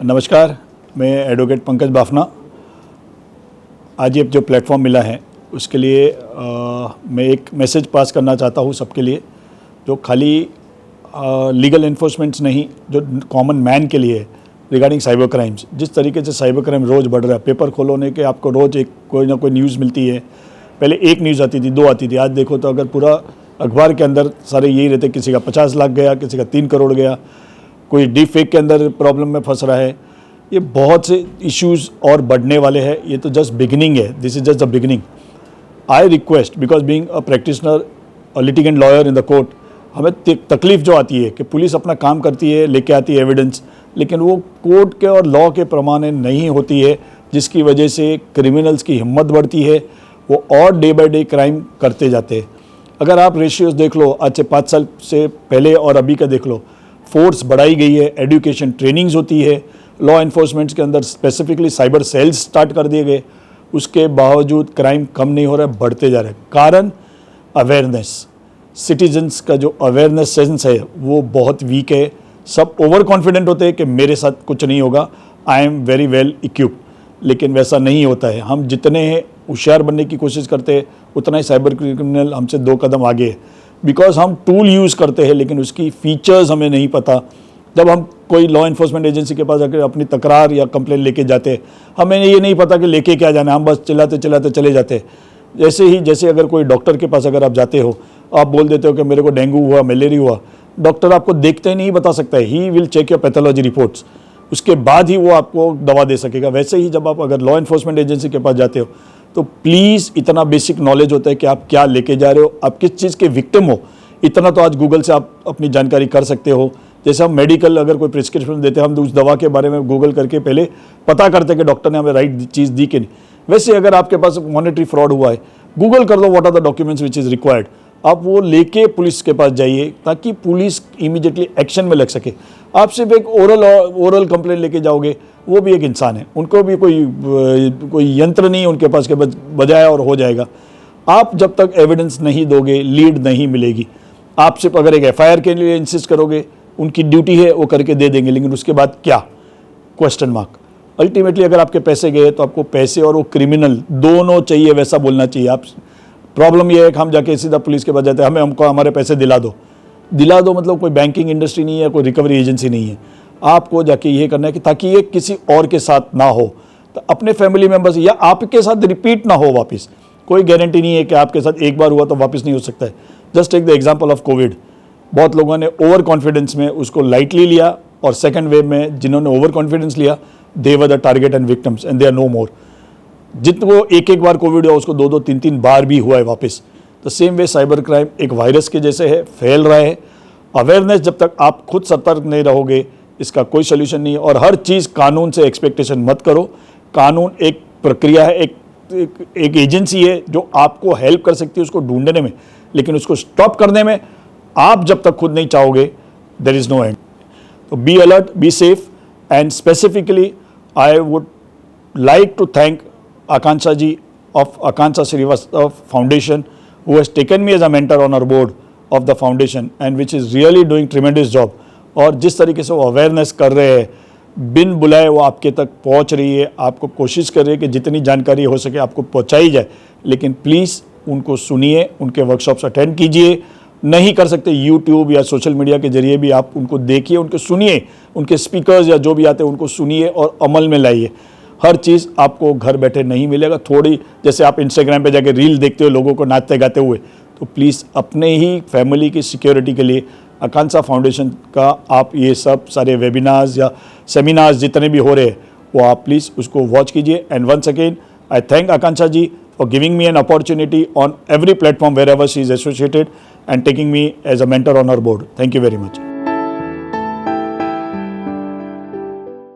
नमस्कार, मैं एडवोकेट पंकज बाफना। आज ये जो प्लेटफॉर्म मिला है उसके लिए मैं एक मैसेज पास करना चाहता हूँ सबके लिए, जो खाली लीगल इन्फोर्समेंट्स नहीं, जो कॉमन मैन के लिए रिगार्डिंग साइबर क्राइम्स। जिस तरीके से साइबर क्राइम रोज़ बढ़ रहा है, पेपर खोलोने के आपको रोज़ एक कोई ना कोई न्यूज़ मिलती है। पहले एक न्यूज़ आती थी, 2 आती थी, आज देखो तो अगर पूरा अखबार के अंदर सारे यही रहते, किसी का 50 लाख गया, किसी का 3 करोड़ गया, कोई डीप फेक के अंदर प्रॉब्लम में फंस रहा है। ये बहुत से इश्यूज़ और बढ़ने वाले हैं। ये तो जस्ट बिगिनिंग है, this is just the beginning. I request, because being a practitioner, a litigant lawyer in the court, हमें तकलीफ जो आती है कि पुलिस अपना काम करती है, लेके आती है एविडेंस, लेकिन वो कोर्ट के और लॉ के प्रमाण नहीं होती है, जिसकी वजह से क्रिमिनल्स की हिम्मत बढ़ती है, वो और डे बाय डे क्राइम करते जाते हैं। अगर आप रेशियोज देख लो, आज से 5 साल से पहले और अभी का देख लो, फोर्स बढ़ाई गई है, एजुकेशन ट्रेनिंग्स होती है, लॉ इन्फोर्समेंट्स के अंदर स्पेसिफिकली साइबर सेल्स स्टार्ट कर दिए गए, उसके बावजूद क्राइम कम नहीं हो रहा है, बढ़ते जा रहा है। कारण अवेयरनेस, सिटीजन्स का जो अवेयरनेस सेंस है वो बहुत वीक है। सब ओवर कॉन्फिडेंट होते हैं कि मेरे साथ कुछ नहीं होगा, I am very well equipped, लेकिन वैसा नहीं होता है। हम जितने होशियार बनने की कोशिश करते हैं, उतना ही साइबर क्रिमिनल हमसे 2 कदम आगे है। बिकॉज हम टूल यूज़ करते हैं, लेकिन उसकी फीचर्स हमें नहीं पता। जब हम कोई लॉ इन्फोर्समेंट एजेंसी के पास आकर अपनी तकरार या कंप्लेन लेके जाते हैं, हमें ये नहीं पता कि लेके क्या जाना है, हम बस चिल्लाते चिल्लाते चले जाते हैं। जैसे अगर कोई डॉक्टर के पास अगर आप जाते हो, आप बोल देते हो कि मेरे को डेंगू हुआ, मलेरिया हुआ, डॉक्टर आपको देखते ही नहीं बता सकता है। He will check your pathology reports, उसके बाद ही वो आपको दवा दे सकेगा। वैसे ही जब आप अगर लॉ इन्फोर्समेंट एजेंसी के पास जाते हो, तो प्लीज़ इतना बेसिक नॉलेज होता है कि आप क्या लेके जा रहे हो, आप किस चीज़ के विक्टिम हो, इतना तो आज गूगल से आप अपनी जानकारी कर सकते हो। जैसे हम मेडिकल अगर कोई प्रिस्क्रिप्शन देते हैं, हम उस दवा के बारे में गूगल करके पहले पता करते हैं कि डॉक्टर ने हमें राइट चीज़ दी कि नहीं। वैसे अगर आपके पास मॉनेटरी फ्रॉड हुआ है, गूगल कर दो what are the documents which is required, आप वो लेके पुलिस के पास जाइए, ताकि पुलिस इमीडिएटली एक्शन में लग सके। आप सिर्फ एक ओरल कंप्लेंट लेके जाओगे, वो भी एक इंसान है, उनको भी कोई यंत्र नहीं उनके पास के बजाय और हो जाएगा। आप जब तक एविडेंस नहीं दोगे, लीड नहीं मिलेगी। आप सिर्फ अगर एक एफआईआर के लिए इंसिस्ट करोगे, उनकी ड्यूटी है वो करके दे देंगे, लेकिन उसके बाद क्या, क्वेश्चन मार्क। अल्टीमेटली अगर आपके पैसे गए तो आपको पैसे और वो क्रिमिनल दोनों चाहिए, वैसा बोलना चाहिए। आप प्रॉब्लम ये है कि हम जाके सीधा पुलिस के पास जाते हैं, हमको हमारे पैसे दिला दो मतलब कोई बैंकिंग इंडस्ट्री नहीं है, कोई रिकवरी एजेंसी नहीं है। आपको जाके ये करना है कि ताकि ये किसी और के साथ ना हो, तो अपने फैमिली मेम्बर्स या आपके साथ रिपीट ना हो वापस। कोई गारंटी नहीं है कि आपके साथ एक बार हुआ तो वापस नहीं हो सकता है। Just take the example of covid. बहुत लोगों ने ओवर कॉन्फिडेंस में उसको लाइटली लिया, और सेकंड वेव में जिन्होंने ओवर कॉन्फिडेंस लिया, they were the target and victims and they are no more. जिनको एक बार कोविड हुआ, उसको 2-2, 3-3 बार भी हुआ है वापस। तो सेम वे साइबर क्राइम एक वायरस के जैसे है, फैल रहा है। अवेयरनेस जब तक आप खुद सतर्क नहीं रहोगे, इसका कोई सोल्यूशन नहीं है। और हर चीज़ कानून से एक्सपेक्टेशन मत करो। कानून एक प्रक्रिया है, एक एजेंसी है जो आपको हेल्प कर सकती है उसको ढूंढने में, लेकिन उसको स्टॉप करने में आप जब तक खुद नहीं चाहोगे, देयर इज़ नो एंड। तो be alert, be safe, and specifically I would like to thank Akansha ji of Akansha Srivastava Foundation, who has taken me as a mentor on our board of the foundation and which is really doing tremendous job। और जिस तरीके से वो awareness कर रहे हैं, बिन बुलाए वो आपके तक पहुंच रही है, आपको कोशिश कर रही है कि जितनी जानकारी हो सके आपको पहुंचाई जाए। लेकिन प्लीज़ उनको सुनिए, उनके वर्कशॉप्स अटेंड कीजिए। नहीं कर सकते यूट्यूब या सोशल मीडिया के जरिए भी आप उनको देखिए, उनको सुनिए, उनके स्पीकर्स या जो भी आते हैं उनको सुनिए और अमल में लाइए। हर चीज़ आपको घर बैठे नहीं मिलेगा। थोड़ी जैसे आप इंस्टाग्राम पे जाके रील देखते हो लोगों को नाचते गाते हुए, तो प्लीज़ अपने ही फैमिली की सिक्योरिटी के लिए आकांक्षा फाउंडेशन का आप ये सब सारे वेबिनार्स या सेमिनार्स जितने भी हो रहे हैं, वो आप प्लीज़ उसको वॉच कीजिए। And once again I thank Akanksha ji for giving me an opportunity on every platform wherever she is associated and taking me as a mentor on our board. Thank you very much.